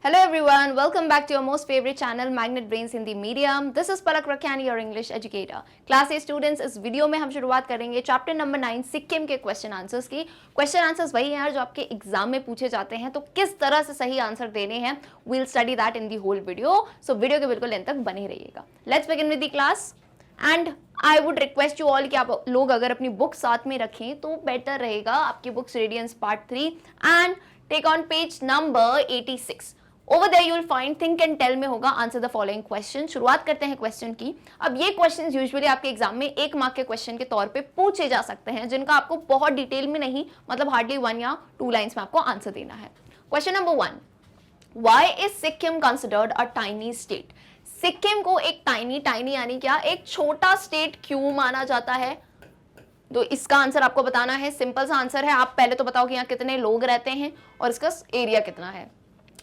Hello everyone, welcome back to your most favorite channel Magnet Brains Hindi Medium. This is Palak Rakyani, your English educator. Class A students, इस video में हम शुरुआत करेंगे chapter number 9 Sikkim के question answers की। Question answers वही हैं यार जो आपके एग्जाम में पूछे जाते हैं, तो किस तरह से सही आंसर देने हैं we'll study that in the whole video. So video के बिल्कुल एंड तक बने रहिएगा. Let's begin with the class. And I would request you all कि आप लोग अगर अपनी बुक साथ में रखें तो बेटर रहेगा. आपकी books Radiance part 3 and take on page number 86. Over there you will find think and tell में होगा आंसर द फॉलोइंग क्वेश्चन. शुरुआत करते हैं क्वेश्चन की. अब ये क्वेश्चन यूजुअली आपके एग्जाम में 1 मार्क के क्वेश्चन के तौर पे पूछे जा सकते हैं, जिनका आपको बहुत डिटेल में नहीं, मतलब हार्डली 1 या 2 लाइंस में आपको आंसर देना है. Question number 1, why is Sikkim considered a tiny state? Sikkim को एक टाइनी यानी क्या, एक छोटा स्टेट क्यों माना जाता है? तो इसका आंसर आपको बताना है. सिंपल सा आंसर है. आप पहले तो बताओ कि यहाँ कितने लोग रहते हैं और इसका एरिया कितना है.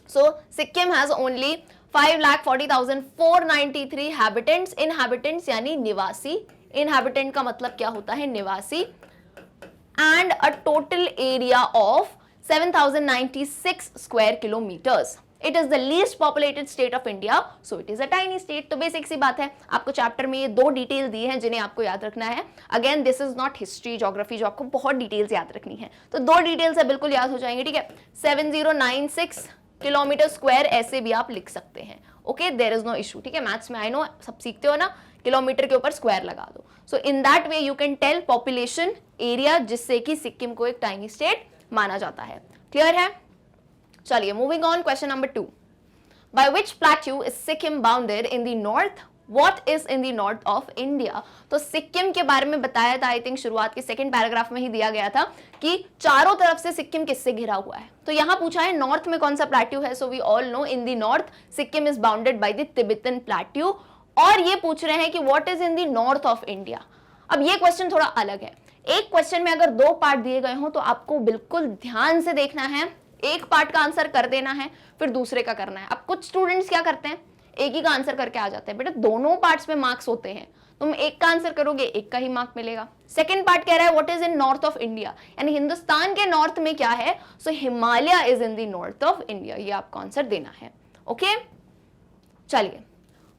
So Sikkim has only 5,40,493 habitants. Inhabitants यानी निवासी. इनहैबिटेंट का मतलब क्या होता है? निवासी. And a total area of 7,096 square kilometres. It is the least populated state of India, so it is a tiny state. तो बेसिक सी बात है. आपको चैप्टर में ये 2 डिटेल दी हैं जिन्हें आपको याद रखना है. Again this is not history geography जो आपको बहुत डिटेल्स याद रखनी है, तो 2 डिटेल्स है बिल्कुल याद हो जाएंगे. ठीक है. 7096 किलोमीटर स्क्वायर ऐसे भी आप लिख सकते हैं. Okay, there is no issue. ठीक है, मैथ्स में आई नो सब सीखते हो ना, किलोमीटर के ऊपर स्क्वायर लगा दो. So in that way you can tell population area, जिससे कि सिक्किम को एक टाइनी स्टेट माना जाता है. क्लियर है? चलिए moving on. Question number 2, by which plateau is Sikkim bounded in the north? What is in the north of India? तो सिक्किम के बारे में बताया था, आई थिंक शुरुआत के 2nd पैराग्राफ में ही दिया गया था कि चारों तरफ से सिक्किम किससे घिरा हुआ है. तो यहां पूछा है नॉर्थ में कौन सा प्लेट्यू है. So we all know in the north Sikkim is bounded by the Tibetan plateau. और ये पूछ रहे हैं कि what is in the north of India. अब ये क्वेश्चन थोड़ा अलग है. एक क्वेश्चन में अगर 2 पार्ट दिए गए हो तो आपको बिल्कुल ध्यान से देखना है. एक पार्ट का आंसर कर देना है, फिर दूसरे का करना है. अब कुछ स्टूडेंट्स क्या करते हैं, एक ही का आंसर करके आ जाते हैं. बेटा दोनों पार्ट्स में मार्क्स होते हैं. तुम एक का आंसर करोगे, एक का ही मार्क मिलेगा. सेकंड पार्ट कह रहा है what is in north of India, यानी हिंदुस्तान के नॉर्थ में क्या है. So Himalaya is in the north of India. ये आपको आंसर देना है. ओके, चलिए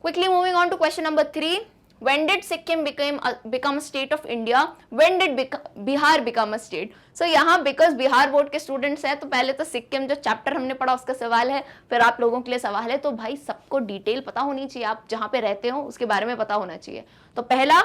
quickly moving on to question number 3. When did Sikkim become a state of India? When did Bihar become a state? So यहाँ because Bihar board के students हैं, तो पहले तो सिक्किम जो चैप्टर हमने पढ़ा उसका सवाल है, फिर आप लोगों के लिए सवाल है. तो भाई सबको डिटेल पता होनी चाहिए. आप जहाँ पे रहते हो उसके बारे में पता होना चाहिए. तो पहला,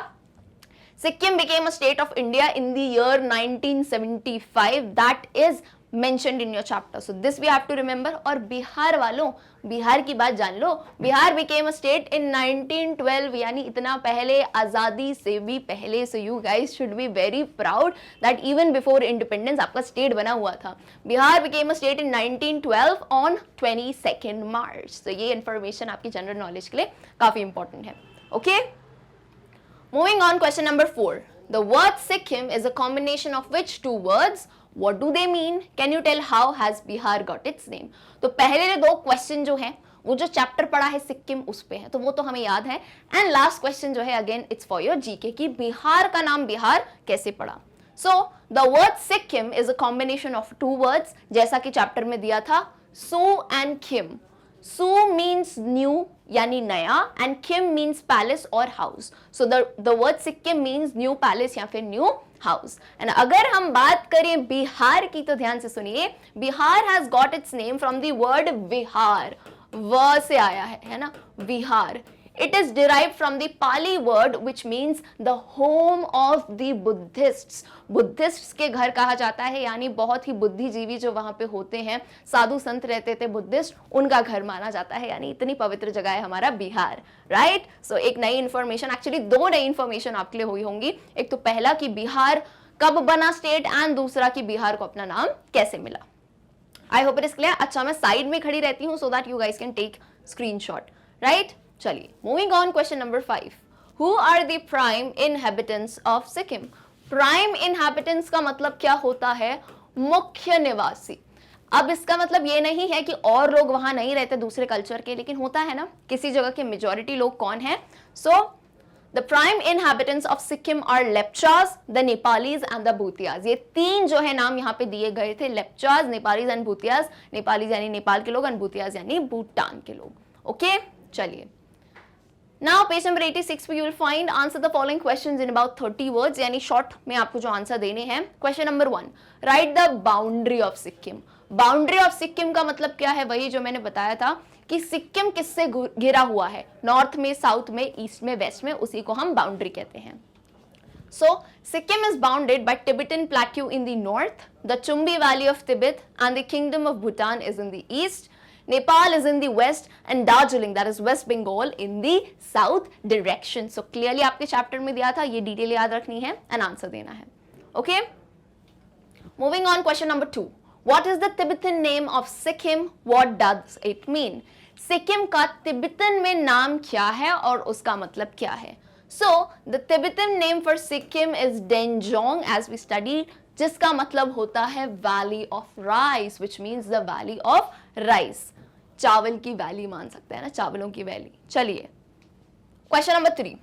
Sikkim became a state of India in the year 1975. That is mentioned in your chapter. So this we have to remember. और बिहार वालों, बिहार की बात जान लो. Bihar became a state in 1912, यानी इतना पहले, आजादी से भी पहले. So you guys should be very proud that even before independence आपका स्टेट बना हुआ था. Bihar became a state in 1912 on 22nd March. So ये इंफॉर्मेशन आपकी जनरल नॉलेज के लिए काफी इंपॉर्टेंट है. Okay, moving on, question number 4. The word Sikkim is a combination of which 2 words? What do they mean? Can you tell how has Bihar got its name? तो पहले 2 question जो हैं वो जो चैप्टर पढ़ा है सिक्किम उस पे है, तो वो तो हमें याद है. एंड लास्ट क्वेश्चन जो है again it's for your GK कि बिहार का नाम बिहार कैसे पड़ा. So the word Sikkim is a combination of 2 words, जैसा कि चैप्टर में दिया था, su and kim. Su means new यानी नया, and Kim means palace और house. So the word Sikkim means new palace या फिर new house. And अगर हम बात करें बिहार की तो ध्यान से सुनिए. Bihar has got its name from the word विहार. व से आया है ना, विहार. It is derived from the Pali word which means the home of the Buddhists. बुद्धिस्ट्स के घर कहा जाता है, यानी बहुत ही बुद्धिजीवी जो वहां पे होते हैं, साधु संत रहते थे बुद्धिस्ट, उनका घर माना जाता है. यानी इतनी पवित्र जगह है हमारा बिहार. राइट. सो एक नई इंफॉर्मेशन, एक्चुअली 2 नई इंफॉर्मेशन आपके लिए हुई होंगी. एक तो पहला कि बिहार कब बना स्टेट, एंड दूसरा कि बिहार को अपना नाम कैसे मिला. I hope it is clear. अच्छा, मैं साइड में खड़ी रहती हूँ so that you guys can take screenshot. Right. चलिए moving on. Question number 5. Who are the prime inhabitants of Sikkim? Prime inhabitants का मतलब क्या होता है? मुख्य निवासी. अब इसका मतलब ये नहीं है कि और लोग वहां नहीं रहते दूसरे कल्चर के, लेकिन होता है ना किसी जगह के मेजॉरिटी लोग कौन है. So the prime inhabitants of Sikkim are Lepchas, the Nepalese and the Bhutias. ये तीन जो है नाम यहाँ पे दिए गए थे, लेप्चास, नेपालीज एंड भूतियाज। नेपालीज यानी नेपाल के लोग एंड भूतियाज यानी भूटान के लोग। ओके चलिए, नाउ पेज नंबर 86 पे you will find answer the following questions in about 30 words, यानी शॉर्ट में आपको जो आंसर देने हैं। Question number 1, right the boundary of Sikkim. Boundary of Sikkim का मतलब क्या है? वही जो मैंने बताया था कि सिक्किम किससे घिरा हुआ है, नॉर्थ में, साउथ में, ईस्ट में, वेस्ट में, उसी को हम बाउंड्री कहते हैं। So Sikkim is bounded by Tibetan plateau in the north, the Chumbi valley of Tibet and the kingdom of Bhutan is in the east, Nepal is in the west and Darjeeling, that is West Bengal, in the south direction. So clearly आपके chapter में दिया था, ये detail याद रखनी है and answer देना है। Okay, moving on, question number 2, what is the Tibetan name of Sikkim? What does it mean? Sikkim का तिब्बतन में नाम क्या है और उसका मतलब क्या है? So the Tibetan name for Sikkim is Denjong, as we studied, जिसका मतलब होता है valley of rice, which means the valley of rice, चावल की वैली मान सकते हैं ना, चावलों की वैली। चलिए, question number 3,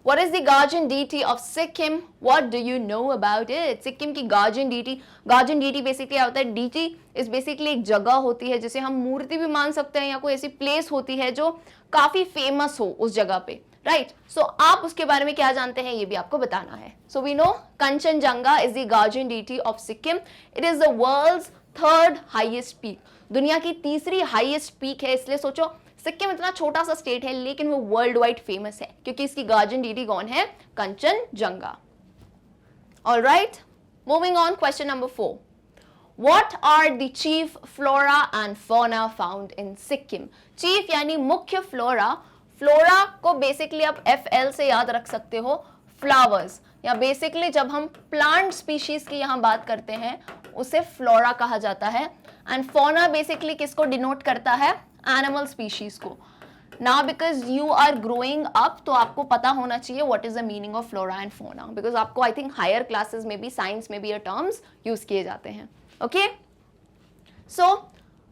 what is the guardian deity of Sikkim? What do you know about it? Sikkim की guardian deity बेसिकली क्या होता है? deity इस बेसिकली एक जगह होती है जिसे हम मूर्ति भी मान सकते हैं, या कोई ऐसी प्लेस होती है जो काफी फेमस हो उस जगह पे, राइट? सो आप उसके बारे में क्या जानते हैं ये भी आपको बताना है। So we know Kanchenjunga is the guardian deity of Sikkim. It is the world's 3rd highest peak, दुनिया की तीसरी हाईएस्ट पीक है। इसलिए सोचो, सिक्किम इतना छोटा सा स्टेट है लेकिन वो वर्ल्ड वाइड फेमस है क्योंकि इसकी गार्जियन डीटी कौन है? Kanchenjunga. Alright, moving on, question number 4, What are the chief flora and fauna found in Sikkim? Chief यानी मुख्य फ्लोरा, फ्लोरा को बेसिकली आप FL से याद रख सकते हो, फ्लावर्स, या बेसिकली जब हम प्लांट स्पीशीज की यहाँ बात करते हैं उसे फ्लोरा कहा जाता है। एंड फौना बेसिकली किसको डिनोट करता है? एनिमल स्पीशीज को। Now because you are growing up तो आपको पता होना चाहिए what is the meaning of flora and fauna, because आपको आई थिंक हायर क्लासेस में भी, साइंस में भी ये टर्म्स यूज किए जाते हैं। ओके, सो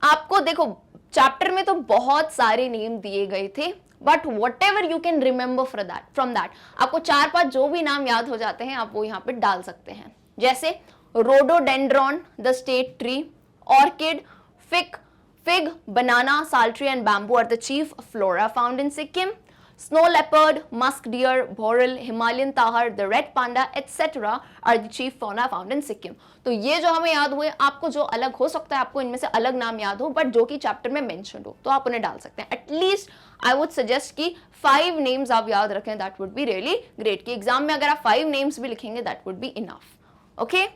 आपको देखो चैप्टर में तो बहुत सारे नेम दिए गए थे, but what ever you can remember from that, आपको 4-5 जो भी नाम याद हो जाते हैं आप वो यहाँ पे डाल सकते हैं। जैसे rhododendron the state tree, orchid, fig, banana, sal tree and bamboo are the chief flora found in Sikkim. Snow leopard, musk deer, boreal, Himalayan tahar, the red panda, etc. are the chief fauna found in Sikkim. तो ये जो हमें याद हुए, आपको जो अलग हो सकता है, आपको इनमें से अलग नाम याद हो, बट जो कि चैप्टर में मेंशन हो, तो आप उन्हें डाल सकते हैं। एटलीस्ट आई वुड सजेस्ट कि 5 नेम्स आप याद रखें, that would be really great. कि एग्जाम में अगर आप 5 नेम्स भी लिखेंगे that would be enough. Okay,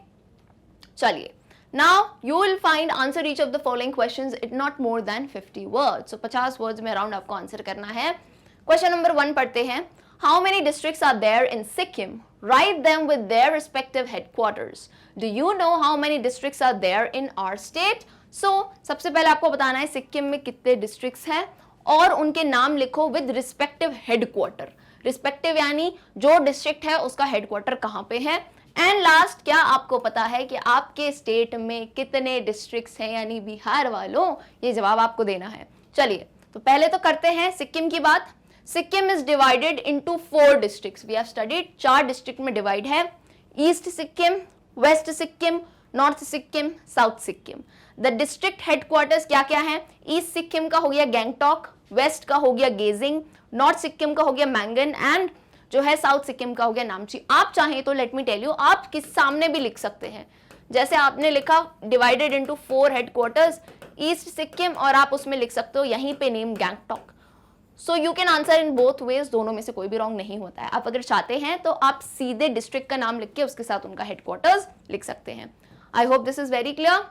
चलिए, now you will find answer each of the following questions it not more than 50 words, so 50 words में अराउंड आपको आंसर करना है। क्वेश्चन नंबर 1 पढ़ते हैं। How many districts are there in Sikkim? Write them with their respective headquarters. Do you know how many districts are there in our state? So सबसे पहले आपको बताना है सिक्किम में कितने डिस्ट्रिक्ट्स हैं और उनके नाम लिखो विद रिस्पेक्टिव हेडक्वार्टर। रिस्पेक्टिव यानी जो डिस्ट्रिक्ट है उसका हेडक्वार्टर कहाँ पे है। एंड लास्ट, क्या आपको पता है कि आपके स्टेट में कितने डिस्ट्रिक्ट्स हैं, यानी बिहार वालों, ये जवाब आपको देना है। चलिए, तो पहले तो करते हैं सिक्किम की बात। Sikkim is divided into 4 districts. We have studied 4 district में डिवाइड है, east Sikkim, west Sikkim, north Sikkim, south Sikkim. The district headquarters क्या क्या है? ईस्ट सिक्किम का हो गया गैंगटॉक, वेस्ट का हो गया गेजिंग, नॉर्थ सिक्किम का हो गया मैंगन, एंड जो है साउथ सिक्किम का हो गया नामची। आप चाहें तो लेट मी टेल यू, आप किस सामने भी लिख सकते हैं, जैसे आपने लिखा divided into 4 headquarters east Sikkim, और आप उसमें लिख सकते हो यहीं पे name Gangtok. So you can answer in both ways, दोनों में से कोई भी रॉन्ग नहीं होता है। आप अगर चाहते हैं तो आप सीधे डिस्ट्रिक्ट का नाम लिख के उसके साथ उनका हेडक्वार्टर्स लिख सकते हैं। I hope this is very clear.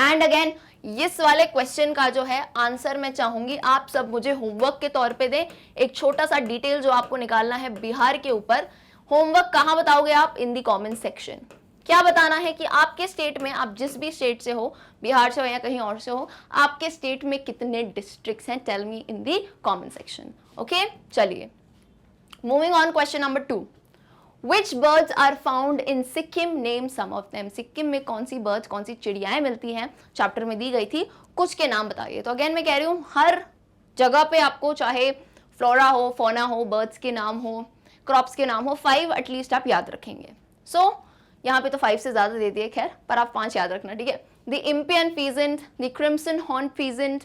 And again, इस वाले क्वेश्चन का जो है आंसर मैं चाहूंगी आप सब मुझे होमवर्क के तौर पे दें। एक छोटा सा डिटेल जो आपको निकालना है बिहार के ऊपर। होमवर्क कहाँ बताओगे आप? इन दी कमेंट सेक्शन। क्या बताना है कि आपके स्टेट में, आप जिस भी स्टेट से हो, बिहार से हो या कहीं और से हो, आपके स्टेट में कितने डिस्ट्रिक्ट्स हैं? टेल मी इन दी कमेंट सेक्शन। ओके, चलिए, moving on, question number 2, Which birds are found in Sikkim? Name some of them. Sikkim में कौन सी बर्ड्स, कौन सी चिड़ियाएं मिलती हैं? चैप्टर में दी गई थी, कुछ के नाम बताइए। तो अगेन मैं कह रही हूँ, हर जगह पे आपको चाहे फ्लोरा हो, फौना हो, बर्ड्स के नाम हो, क्रॉप्स के नाम हो, 5 एटलीस्ट आप याद रखेंगे। सो यहाँ पे तो 5 से ज्यादा दे दिए खैर, पर आप 5 याद रखना, ठीक है। The Impeyan pheasant, the crimson horn pheasant,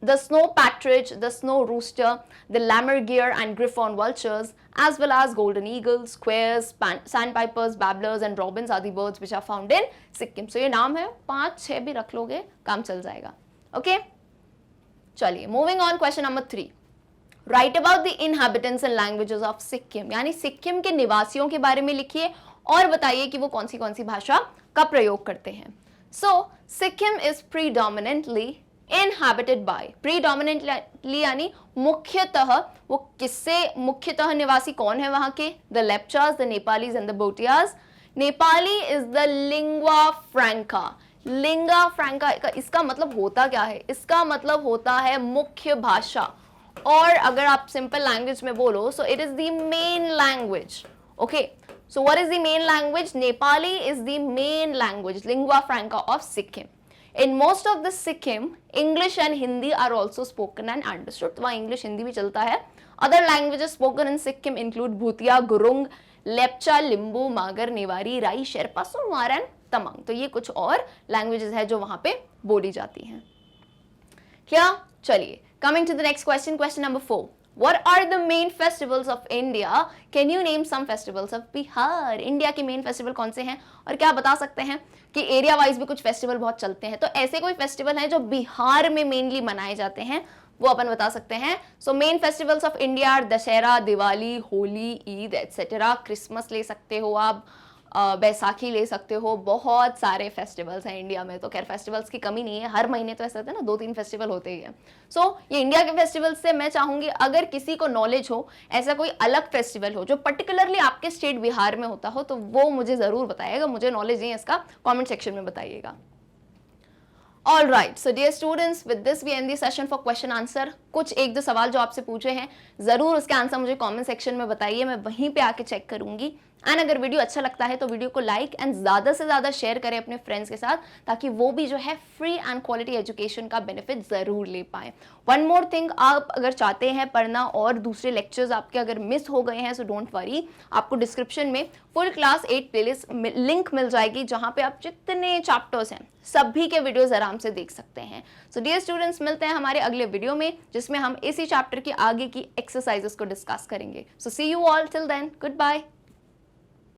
the snow partridge, the snow rooster, the lammergeier and griffon vultures, as well as golden eagles, quails, sandpipers, babblers and robins are the birds which are found in Sikkim. So ये नाम है, 5-6 भी रख लोगे काम चल जाएगा। Okay, चलिए moving on, question number 3, right about the inhabitants and languages of Sikkim, यानी सिक्किम के निवासियों के बारे में लिखिए और बताइए कि वो कौन सी भाषा का प्रयोग करते हैं। So Sikkim is predominantly inhabited by, predominantly यानी मुख्यतः, वो किससे मुख्यतः निवासी कौन है वहां के? The Lepchas, the Nepalese and the Bhutias. Nepali is the lingua franca, lingua franca इसका मतलब होता क्या है? इसका मतलब होता है मुख्य भाषा, और अगर आप सिंपल लैंग्वेज में बोलो so it is the main language. Okay, so what is the main language? Nepali is the main language, lingua फ्रैंका of Sikkim. In most of the Sikkim, English and Hindi are also spoken and understood. तो वहाँ English Hindi भी चलता है। Other languages spoken in Sikkim include भूतिया, गुरुंग, लेप्चा, लिम्बू, मागर, नेवारी, राई, Sherpa, Sonwar and Tamang. तो ये कुछ और लैंग्वेजेस है जो वहाँ पे बोली जाती हैं। क्या? चलिए, coming to the next question, question number 4. What are the main festivals of India? Can you name some festivals of Bihar? India के मेन फेस्टिवल कौन से हैं? और क्या बता सकते हैं कि एरिया वाइज भी कुछ फेस्टिवल बहुत चलते हैं, तो ऐसे कोई फेस्टिवल हैं जो बिहार में मेनली मनाए जाते हैं, वो अपन बता सकते हैं। So main festivals of India are Dussehra, Diwali, Holi, Eid etcetera. Christmas ले सकते हो आप, बैसाखी ले सकते हो, बहुत सारे फेस्टिवल्स हैं इंडिया में। तो खैर फेस्टिवल्स की कमी नहीं है, हर महीने तो ऐसा होता है ना, 2-3 फेस्टिवल होते ही हैं। सो ये इंडिया के फेस्टिवल्स से मैं चाहूंगी अगर किसी को नॉलेज हो, ऐसा कोई अलग फेस्टिवल हो जो पर्टिकुलरली आपके स्टेट बिहार में होता हो, तो वो मुझे जरूर बताइएगा, मुझे नॉलेज नहीं है इसका, कॉमेंट सेक्शन में बताइएगा। All right, so dear students, with this we end the session for question answer. कुछ 1-2 सवाल जो आपसे पूछे हैं, जरूर उसके आंसर मुझे कमेंट सेक्शन में बताइए, मैं वहीं पे आके चेक करूंगी। एंड अगर वीडियो अच्छा लगता है तो वीडियो को लाइक एंड ज़्यादा से ज़्यादा शेयर करें अपने फ्रेंड्स के साथ, ताकि वो भी जो है फ्री एंड क्वालिटी एजुकेशन का बेनिफिट ज़रूर ले पाएँ। वन मोर थिंग, आप अगर चाहते हैं पढ़ना और दूसरे लेक्चर्स आपके अगर मिस हो गए हैं सो डोंट वरी, आपको डिस्क्रिप्शन में फुल क्लास 8 प्लेलिस्ट लिंक मिल जाएगी, जहाँ पे आप जितने चैप्टर्स हैं सभी के वीडियोस आराम से देख सकते हैं। सो डियर स्टूडेंट्स, मिलते हैं हमारे अगले वीडियो में, जिसमें हम इसी चैप्टर की आगे की एक्सरसाइजेस को डिस्कस करेंगे। So see you all till then, good bye.